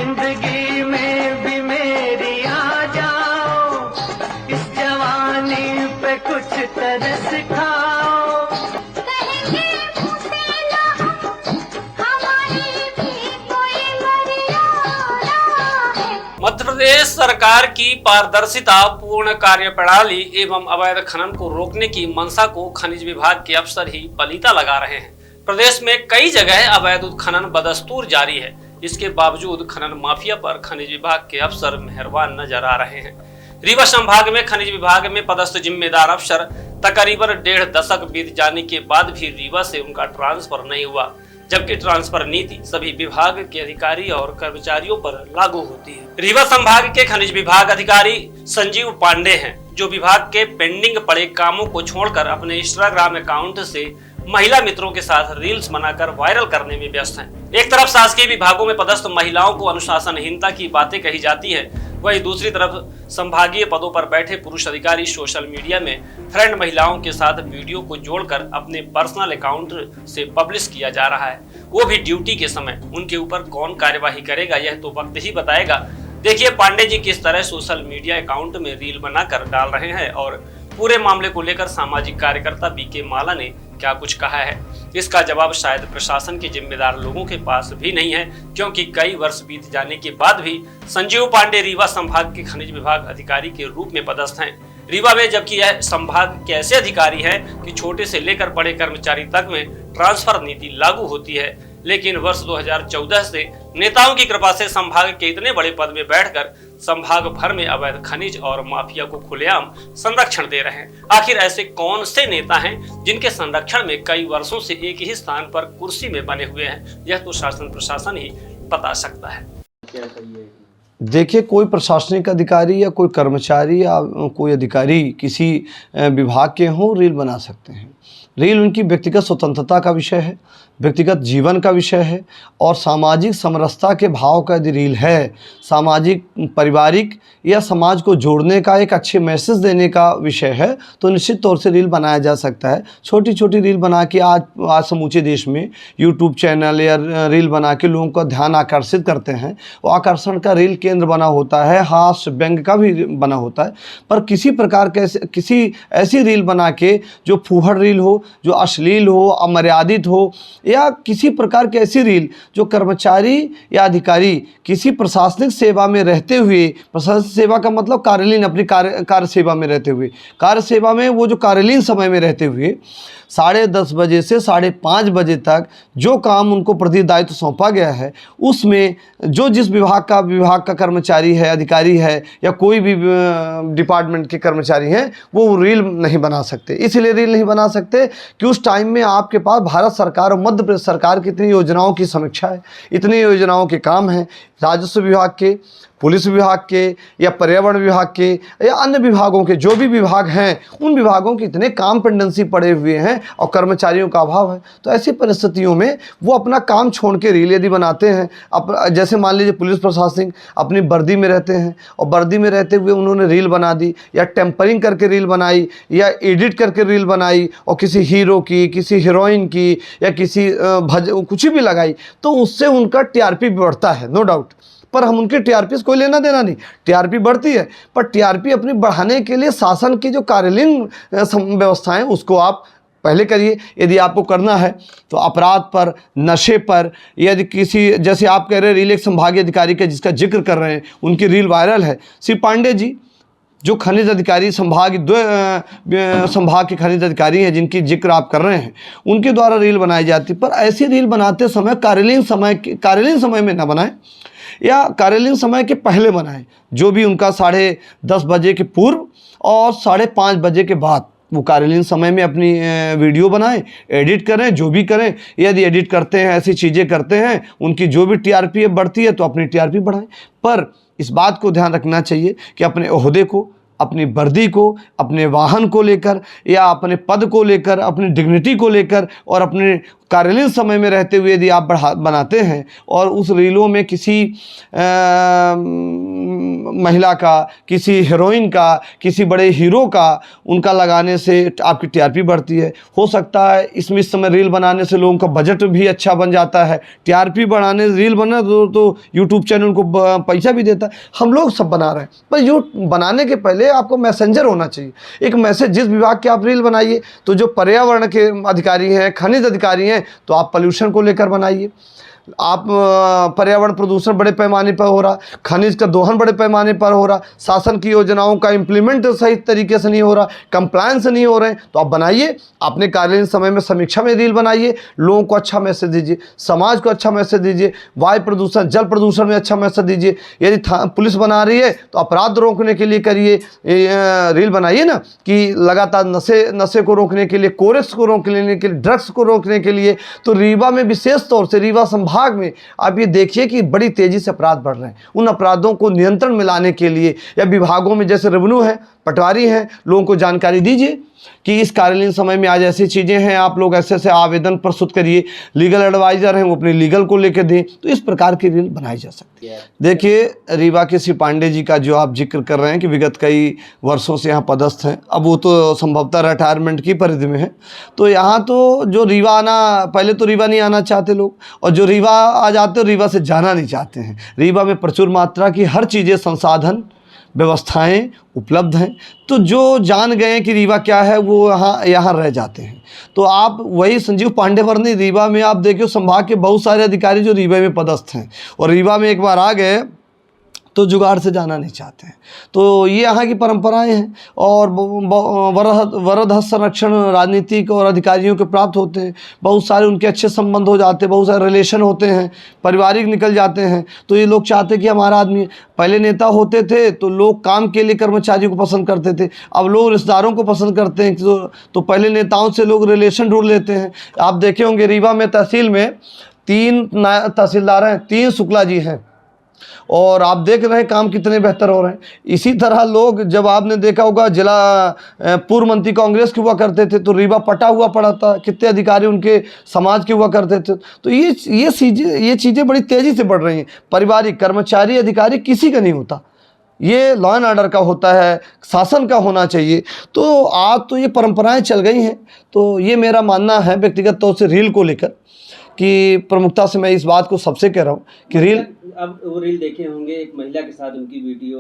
जिंदगी में भी मेरी आ जाओ, इस जवानी पे कुछ तरस खाओ। कहेंगे मुझसे ना हमारी भी कोई मर्यादा है। मध्य प्रदेश सरकार की पारदर्शिता, पूर्ण कार्य प्रणाली एवं अवैध खनन को रोकने की मंशा को खनिज विभाग के अफसर ही पलीता लगा रहे हैं। प्रदेश में कई जगह अवैध उत्खनन बदस्तूर जारी है। इसके बावजूद खनन माफिया पर खनिज विभाग के अफसर मेहरबान नजर आ रहे हैं। रीवा संभाग में खनिज विभाग में पदस्थ जिम्मेदार अफसर तकरीबन 1.5 दशक बीत जाने के बाद भी रीवा से उनका ट्रांसफर नहीं हुआ, जबकि ट्रांसफर नीति सभी विभाग के अधिकारी और कर्मचारियों पर लागू होती है। रीवा संभाग के खनिज विभाग अधिकारी संजीव पांडे हैं, जो विभाग के पेंडिंग पड़े कामों को छोड़कर अपने इंस्टाग्राम अकाउंट से महिला मित्रों के साथ रील्स बनाकर वायरल करने में व्यस्त हैं। एक तरफ शासकीय विभागों में पदस्थ महिलाओं को अनुशासनहीनता की बातें कही जाती है, वहीं दूसरी तरफ संभागीय पदों पर बैठे पुरुष अधिकारी सोशल मीडिया में फ्रेंड महिलाओं के साथ वीडियो को जोड़कर अपने पर्सनल अकाउंट से पब्लिश किया जा रहा है, वो भी ड्यूटी के समय। उनके ऊपर कौन कार्यवाही करेगा यह तो वक्त ही बताएगा। देखिए पांडे जी किस तरह सोशल मीडिया अकाउंट में रील बनाकर डाल रहे हैं और पूरे मामले को लेकर सामाजिक कार्यकर्ता बीके माला ने क्या कुछ कहा है। इसका जवाब शायद प्रशासन के जिम्मेदार लोगों के पास भी नहीं है, क्योंकि कई वर्ष बीत जाने के बाद भी संजीव पांडे रीवा संभाग के खनिज विभाग अधिकारी के रूप में पदस्थ हैं रीवा में, जबकि यह संभाग के ऐसे अधिकारी हैं कि छोटे से लेकर बड़े कर्मचारी तक में ट्रांसफर नीति लागू होती है। लेकिन वर्ष 2014 से नेताओं की कृपा से संभाग के इतने बड़े पद में बैठकर संभाग भर में अवैध खनिज और माफिया को खुलेआम संरक्षण दे रहे हैं। आखिर ऐसे कौन से नेता हैं जिनके संरक्षण में कई वर्षों से एक ही स्थान पर कुर्सी में बने हुए हैं? यह तो शासन प्रशासन ही बता सकता है। देखिए, कोई प्रशासनिक अधिकारी या कोई कर्मचारी या कोई अधिकारी किसी विभाग के हों, रील बना सकते हैं। रील उनकी व्यक्तिगत स्वतंत्रता का विषय है, व्यक्तिगत जीवन का विषय है, और सामाजिक समरसता के भाव का यदि रील है, सामाजिक, पारिवारिक या समाज को जोड़ने का एक अच्छे मैसेज देने का विषय है, तो निश्चित तौर से रील बनाया जा सकता है। छोटी छोटी रील बना के आज समूचे देश में यूट्यूब चैनल या रील बना के लोगों का ध्यान आकर्षित करते हैं। वो आकर्षण का रील केंद्र बना होता है, हास्य व्यंग का भी बना होता है, पर किसी प्रकार के किसी ऐसी रील बना के जो फूहड़ रील हो, जो अश्लील हो, अमर्यादित हो, या किसी प्रकार की ऐसी रील जो कर्मचारी या अधिकारी किसी प्रशासनिक सेवा में रहते हुए, प्रशासनिक सेवा का मतलब कार्यालयीन, अपनी कार्य सेवा में रहते हुए, कार्य सेवा में वो जो कार्यालयीन समय में रहते हुए 10:30 बजे से 5:30 बजे तक जो काम उनको प्रति दायित्व सौंपा गया है, उसमें जो जिस विभाग का कर्मचारी है, अधिकारी है, या कोई भी डिपार्टमेंट के कर्मचारी हैं, वो रील नहीं बना सकते। इसलिए रील नहीं बना सकते कि उस टाइम में आपके पास भारत सरकार और मध्य प्रदेश सरकार की इतनी योजनाओं की समीक्षा है, इतनी योजनाओं के काम हैं, राजस्व विभाग के, पुलिस विभाग के, या पर्यावरण विभाग के, या अन्य विभागों के, जो भी विभाग हैं, उन विभागों के इतने काम पेंडेंसी पड़े हुए हैं और कर्मचारियों का अभाव है। तो ऐसी परिस्थितियों में वो अपना काम छोड़ के रील यदि बनाते हैं, जैसे मान लीजिए पुलिस प्रशासन अपनी वर्दी में रहते हैं और वर्दी में रहते हुए उन्होंने रील बना दी, या टेम्परिंग करके रील बनाई, या एडिट करके रील बनाई और किसी हीरो की, किसी हीरोइन की, या किसी कुछ भी लगाई, तो उससे उनका टीआरपी बढ़ता है, नो डाउट। पर हम उनके टीआरपी से कोई लेना देना नहीं, टीआरपी बढ़ती है, पर टीआरपी अपनी बढ़ाने के लिए शासन की जो कार्यालयीन व्यवस्थाएं उसको आप पहले करिए। यदि आपको करना है तो अपराध पर, नशे पर, यदि किसी, जैसे आप कह रहे हैं रील एक संभागीय अधिकारी का जिसका जिक्र कर रहे हैं, उनकी रील वायरल है। श्री पांडे जी जो खनिज अधिकारी संभाग के खनिज अधिकारी हैं जिनकी जिक्र आप कर रहे हैं, उनके द्वारा रील बनाई जाती, पर ऐसी रील बनाते समय कार्यालयीन समय में न बनाएं, या कार्यालयीन समय के पहले बनाएं, जो भी उनका 10:30 बजे के पूर्व और 5:30 बजे के बाद वो कार्यालयीन समय में अपनी वीडियो बनाएं, एडिट करें, जो भी करें। यदि एडिट करते हैं, ऐसी चीज़ें करते हैं, उनकी जो भी टीआरपी बढ़ती है तो अपनी टीआरपी बढ़ाएं। पर इस बात को ध्यान रखना चाहिए कि अपने ओहदे को, अपनी वर्दी को, अपने वाहन को लेकर, या अपने पद को लेकर, अपनी डिग्निटी को लेकर और अपने कार्यालयीन समय में रहते हुए यदि आप बनाते हैं और उस रीलों में किसी महिला का, किसी हीरोइन का, किसी बड़े हीरो का उनका लगाने से आपकी टीआरपी बढ़ती है। हो सकता है इसमें इस समय रील बनाने से लोगों का बजट भी अच्छा बन जाता है। टीआरपी बढ़ाने रील बना तो यूट्यूब चैनल को पैसा भी देता है। हम लोग सब बना रहे हैं, पर जो बनाने के पहले आपको मैसेंजर होना चाहिए, एक मैसेज। जिस विभाग के आप रील बनाइए तो जो पर्यावरण के अधिकारी हैं, खनिज अधिकारी हैं, तो आप पोल्यूशन को लेकर बनाइए। आप पर्यावरण प्रदूषण बड़े पैमाने पर हो रहा, खनिज का दोहन बड़े पैमाने पर हो रहा, शासन की योजनाओं का इम्प्लीमेंट सही तरीके से नहीं हो रहा, कंप्लायंस नहीं हो रहे हैं, तो आप बनाइए। अपने कार्यालयीन समय में समीक्षा में रील बनाइए, लोगों को अच्छा मैसेज दीजिए, समाज को अच्छा मैसेज दीजिए, वायु प्रदूषण, जल प्रदूषण में अच्छा मैसेज दीजिए। यदि पुलिस बना रही है तो अपराध रोकने के लिए करिए, रील बनाइए ना कि लगातार नशे को रोकने के लिए, कोरेक्स को रोकने के लिए, ड्रग्स को रोकने के लिए। तो रीवा में विशेष तौर से रीवा संभाग में आप ये देखिए कि बड़ी तेजी से अपराध बढ़ रहे हैं। उन अपराधों को नियंत्रण में लाने के लिए या विभागों में जैसे रेवेन्यू है, पटवारी हैं, लोगों को जानकारी दीजिए कि इस कार्यालयीन समय में आज ऐसी चीज़ें हैं, आप लोग ऐसे ऐसे आवेदन प्रस्तुत करिए। लीगल एडवाइज़र हैं, वो अपने लीगल को लेकर दें। तो इस प्रकार की रील बनाई जा सकती है। देखिए, रीवा के श्री पांडे जी का जो आप जिक्र कर रहे हैं कि विगत कई वर्षों से यहाँ पदस्थ हैं, अब वो तो संभवतः रिटायरमेंट की परिधि में है। तो यहाँ तो जो रीवा आना, पहले तो रीवा नहीं आना चाहते लोग, और जो रीवा आ जाते हैं रीवा से जाना नहीं चाहते हैं। रीवा में प्रचुर मात्रा की हर चीज़ें, संसाधन, व्यवस्थाएं उपलब्ध हैं। तो जो जान गए कि रीवा क्या है वो यहाँ रह जाते हैं। तो आप वही संजीव पांडेवर्णी, रीवा में आप देखिए संभाग के बहुत सारे अधिकारी जो रीवा में पदस्थ हैं और रीवा में एक बार आ गए तो जुगाड़ से जाना नहीं चाहते हैं। तो ये यहाँ की परंपराएं हैं। और वरद हस्त संरक्षण राजनीतिक और अधिकारियों के प्राप्त होते हैं, बहुत सारे उनके अच्छे संबंध हो जाते हैं, बहुत सारे रिलेशन होते हैं, पारिवारिक निकल जाते हैं। तो ये लोग चाहते हैं कि हमारा आदमी, पहले नेता होते थे तो लोग काम के लिए कर्मचारियों को पसंद करते थे, अब लोग रिश्तेदारों को पसंद करते हैं। तो पहले नेताओं से लोग रिलेशन ढूंढ लेते हैं। आप देखे होंगे रीवा में तहसील में 3 तहसीलदार हैं, 3 शुक्ला जी हैं, और आप देख रहे हैं काम कितने बेहतर हो रहे हैं। इसी तरह लोग, जब आपने देखा होगा जिला पूर्व मंत्री कांग्रेस के हुआ करते थे तो रीवा पटा हुआ पड़ा था, कितने अधिकारी उनके समाज के हुआ करते थे। तो ये चीज़ें बड़ी तेज़ी से बढ़ रही हैं। पारिवारिक, कर्मचारी, अधिकारी किसी का नहीं होता, ये लॉ एंड ऑर्डर का होता है, शासन का होना चाहिए। तो आज तो ये परंपराएं चल गई हैं। तो ये मेरा मानना है व्यक्तिगत तौर से रील को लेकर कि प्रमुखता से मैं इस बात को सबसे कह रहा हूँ कि रील, अब वो रील देखे होंगे, एक महिला के साथ उनकी वीडियो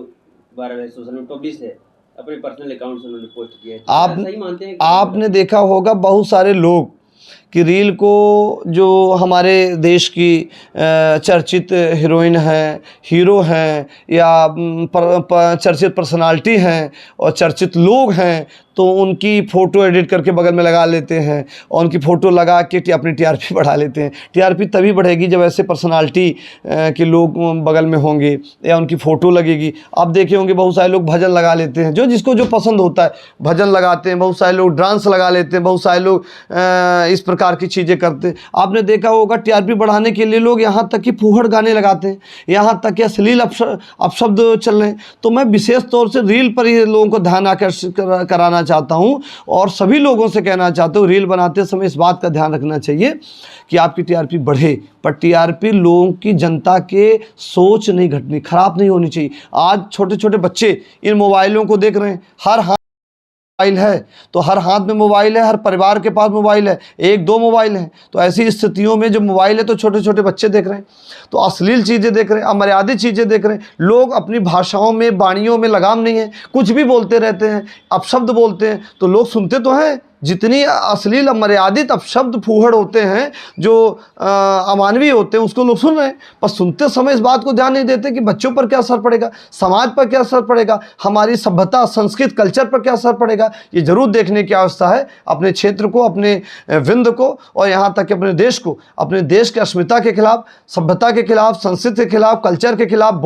वायरल है, सोशल में पब्लिश है, अपने पर्सनल अकाउंट से उन्होंने पोस्ट किया है। आप सही मानते हैं? आपने देखा होगा बहुत सारे लोग कि रील को, जो हमारे देश की चर्चित हीरोइन हैं, हीरो हैं, या चर्चित पर्सनालिटी हैं और चर्चित लोग हैं, तो उनकी फ़ोटो एडिट करके बगल में लगा लेते हैं और उनकी फ़ोटो लगा के अपनी टीआरपी बढ़ा लेते हैं। टीआरपी तभी बढ़ेगी जब ऐसे पर्सनालिटी के लोग बगल में होंगे या उनकी फ़ोटो लगेगी। आप देखे होंगे बहुत सारे लोग भजन लगा लेते हैं, जो जिसको जो पसंद होता है भजन लगाते हैं, बहुत सारे लोग डांस लगा लेते हैं, बहुत सारे लोग इस प्रकार की चीज़ें करते हैं। आपने देखा होगा टीआरपी बढ़ाने के लिए लोग यहाँ तक कि फूहड़ गाने लगाते हैं, यहाँ तक कि अश्लील अपशब्द चल रहे हैं। तो मैं विशेष तौर से रील पर ही लोगों को ध्यान आकर्षित कराना चाहता हूं और सभी लोगों से कहना चाहता हूं, रील बनाते समय इस बात का ध्यान रखना चाहिए कि आपकी टीआरपी बढ़े, पर टीआरपी लोगों की, जनता के सोच नहीं घटनी, खराब नहीं होनी चाहिए। आज छोटे छोटे बच्चे इन मोबाइलों को देख रहे हैं, हर मोबाइल है, तो हर हाथ में मोबाइल है, हर परिवार के पास मोबाइल है, 1-2 मोबाइल हैं। तो ऐसी स्थितियों में जब मोबाइल है तो छोटे छोटे बच्चे देख रहे हैं, तो अश्लील चीज़ें देख रहे हैं, अमर्यादित चीज़ें देख रहे हैं। लोग अपनी भाषाओं में, वाणियों में लगाम नहीं है, कुछ भी बोलते रहते हैं, अपशब्द बोलते हैं, तो लोग सुनते तो हैं। जितनी अश्लील, अमर्यादित अपशब्द, फूहड़ होते हैं, जो अमानवीय होते हैं, उसको लोग सुन रहे हैं, पर सुनते समय इस बात को ध्यान नहीं देते कि बच्चों पर क्या असर पड़ेगा, समाज पर क्या असर पड़ेगा, हमारी सभ्यता, संस्कृत, कल्चर पर क्या असर पड़ेगा। ये जरूर देखने की आवश्यकता है। अपने क्षेत्र को, अपने विंद को और यहाँ तक कि अपने देश को, अपने देश की अस्मिता के खिलाफ, सभ्यता के खिलाफ, संस्कृति के खिलाफ, कल्चर के खिलाफ,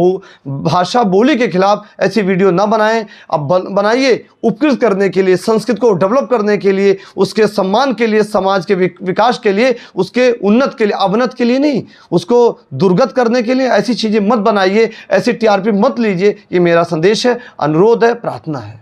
भाषा बोली के खिलाफ ऐसी वीडियो ना बनाएं। अब बनाइए उपकृत करने के लिए, संस्कृत को डेवलप करने के लिए, उसके सम्मान के लिए, समाज के विकास के लिए, उसके उन्नत के लिए, अवनत के लिए नहीं, उसको दुर्गत करने के लिए ऐसी चीज़ें मत बनाइए, ऐसी टीआरपी मत लीजिए। ये मेरा संदेश है, अनुरोध है, प्रार्थना है।